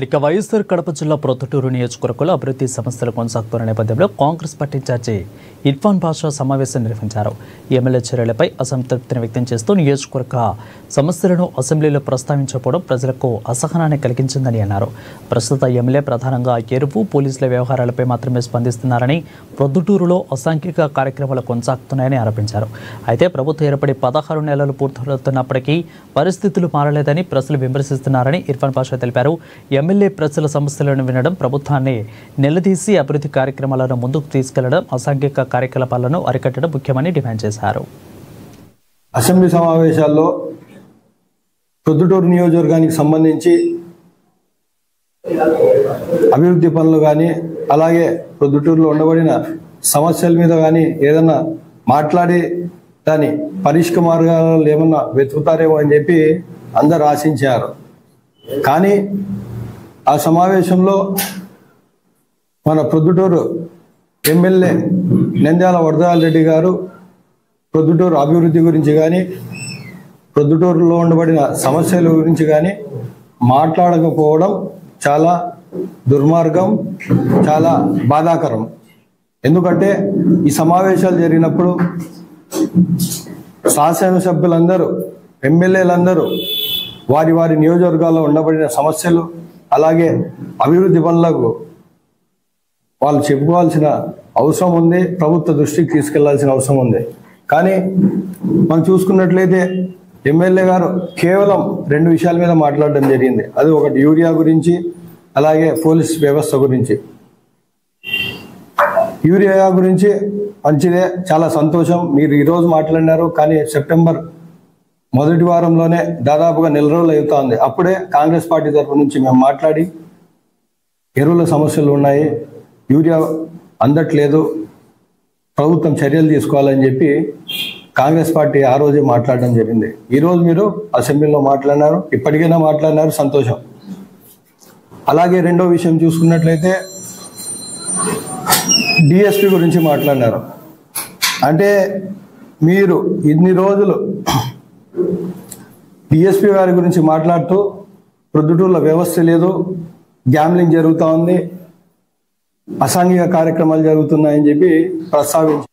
ఇక వైఎస్ఆర్ కడప జిల్లా ప్రొద్దుటూరు నియోజకవర్గంలో అభివృద్ధి సమస్యలు కొనసాగుతున్న నేపథ్యంలో కాంగ్రెస్ పార్టీ ఇన్ఛార్జి ఇర్ఫాన్ బాషా సమావేశం నిర్వహించారు. ఎమ్మెల్యే చర్యలపై అసంతృప్తిని వ్యక్తం చేస్తూ నియోజకవర్గ సమస్యలను అసెంబ్లీలో ప్రస్తావించకపోవడం ప్రజలకు అసహనాన్ని కలిగించిందని అన్నారు. ప్రస్తుత ఎమ్మెల్యే ప్రధానంగా ఎరువు, పోలీసుల వ్యవహారాలపై మాత్రమే స్పందిస్తున్నారని, ప్రొద్దుటూరులో అసాంఘిక కార్యక్రమాలు కొనసాగుతున్నాయని ఆరోపించారు. అయితే ప్రభుత్వం ఏర్పడి 16 నెలలు పూర్తవుతున్నప్పటికీ పరిస్థితులు మారలేదని ప్రజలు విమర్శిస్తున్నారని ఇర్ఫాన్ బాషా తెలిపారు. ఎమ్మెల్యే ప్రజల సమస్యలను వినడం, ప్రభుత్వాన్ని నిలదీసి అభివృద్ధి కార్యక్రమాలను ముందుకు తీసుకెళ్లడం, అసాంఘిక కార్యకలాపాలను అరికట్టడం ముఖ్యమని డిమాండ్ చేశారు. అసెంబ్లీ సమావేశాల్లో ప్రొద్దుటూరు నియోజకవర్గానికి సంబంధించి అభివృద్ధి పనులు కానీ, అలాగే ప్రొద్దుటూరులో ఉండబడిన సమస్యల మీద కానీ ఏదన్నా మాట్లాడి దాని పరిష్కార మార్గాలు ఏమన్నా వెతుకుతారేమో అని చెప్పి అందరు ఆశించారు. కానీ ఆ సమావేశంలో మన ప్రొద్దుటూరు ఎమ్మెల్యే నంద్యాల వరదరాజ రెడ్డి గారు ప్రొద్దుటూరు అభివృద్ధి గురించి కానీ, ప్రొద్దుటూరులో ఉండబడిన సమస్యల గురించి కానీ మాట్లాడకపోవడం చాలా దుర్మార్గం, చాలా బాధాకరం. ఎందుకంటే ఈ సమావేశాలు జరిగినప్పుడు శాసనసభ్యులందరూ, ఎమ్మెల్యేలందరూ వారి వారి నియోజకవర్గాల్లో ఉండబడిన సమస్యలు, అలాగే అభివృద్ధి పనులకు వాళ్ళు చెప్పుకోవాల్సిన అవసరం ఉంది, ప్రభుత్వ దృష్టికి తీసుకెళ్లాల్సిన అవసరం ఉంది. కానీ మనం చూసుకున్నట్లయితే ఎమ్మెల్యే గారు కేవలం 2 విషయాల మీద మాట్లాడడం జరిగింది. అది ఒకటి యూరియా గురించి, అలాగే పోలీస్ వ్యవస్థ గురించి. యూరియా గురించి మంచిదే, చాలా సంతోషం, మీరు ఈరోజు మాట్లాడినారు. కానీ సెప్టెంబర్ మొదటి వారంలోనే దాదాపుగా 4 రోజులు అవుతుంది. అప్పుడే కాంగ్రెస్ పార్టీ తరఫు నుంచి మేము మాట్లాడి ఎరువుల సమస్యలు ఉన్నాయి, యూరియా అందట్లేదు, ప్రభుత్వం చర్యలు తీసుకోవాలని చెప్పి కాంగ్రెస్ పార్టీ ఆ రోజే మాట్లాడడం జరిగింది. ఈరోజు మీరు అసెంబ్లీలో మాట్లాడినారు, ఇప్పటికైనా మాట్లాడినారు, సంతోషం. అలాగే రెండో విషయం చూసుకున్నట్లయితే డిఎస్పి గురించి మాట్లాడినారు. అంటే మీరు ఇన్ని రోజులు డిఎస్పి గారి గురించి మాట్లాడుతూ ప్రొద్దుటూరులో వ్యవస్థ లేదు, గ్యాంబ్లింగ్ జరుగుతూ ఉంది, అసాంఘిక కార్యక్రమాలు జరుగుతున్నాయని చెప్పి ప్రస్తావించారు.